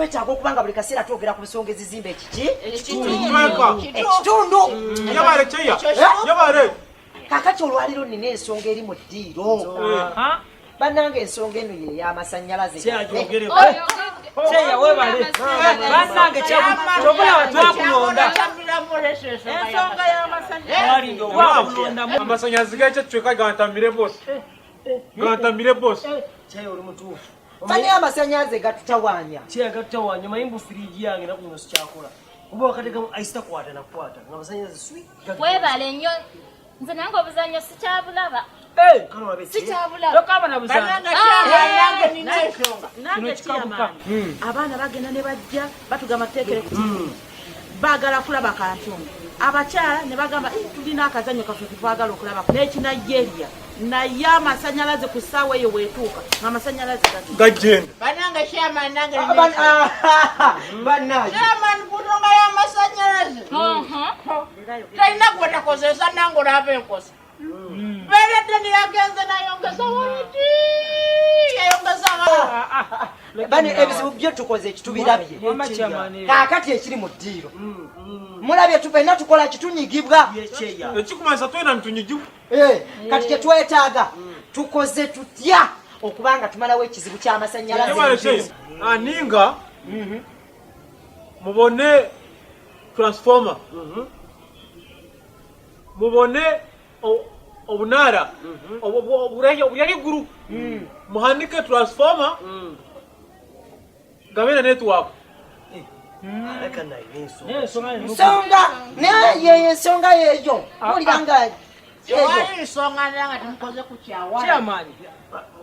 Wetaaga okubanga buli kaseera twogera ku nsonga ezizimba ekitundu yabale kakati olwaliro nina ensonga eri mu ddiiro bannange ensonga eno ye y'amasannyalaze bannange kyobulawa twakulonda amasannyalaze g'ekyecweka gantambire bosi kyayo oli mutuufu manye amasannyalaze gatutawanya kyagattawanya mayimbu firiji yange nakuno sikyakola oba wakatekamu aisitakwata nakwata nga amasannyalaze swi webale nnyo nze nange obuzannyo sikyabulaba tokaba na buzannyo abaana bagenda ne bajja batugamba tuteekere ku baagala kulaba kantu abakyala ne bagamba tulina akazannyo kaffe tetwagala okulabako n'ekinajeriya naye amasannyalaze ku ssaawa eyo weetuuka ng'amasannyalaze gagenda banange chairman nange chairman kutonga y'amasannyalaze talina gwetakozesa nange olaba enkosa beredde niyagenze nayongeza wati yayongeza bane ebizibu byo tukoze ekitubirabye kaakati ekiri mu ddiiro mulabye tupena tukola kitunyigibwa ekikumanyisa twena nitunyigibwa kati kyetwetaaga tukoze tutya okubanga tumalawo ekizibu ky'amasannyalaze aninga mubone transformer mubone obunara oburyali eggulu muhandike transformer gabena network nsonga naye ensonga yeeyo muliranga tewali nsonga nanga tumukoze ku kyamaani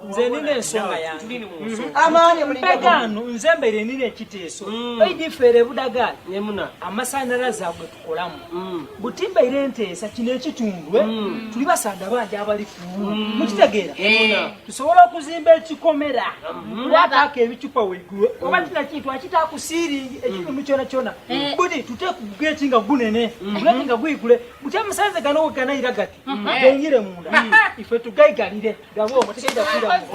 nze nina ensonga yange amaani mulibegano nze mbeire nina ekiteeso eidifeere budagaali nemuna amasannyalaze agwe tukolamu buti mbeire nteesa kino ekitundu tuli basaada bangi abali mukitegeera tusobola okuzimba ekikomera lwataako ebicupa weigulu oba tinakintu akitaakusiiringi ekitundu kyona kyona buti tuteekuguga eki nga gunene guleki nga gwigule buti amasannyalaze gano weganayira gati genyire munda ife tugaigalire gabo tegeida kuira mu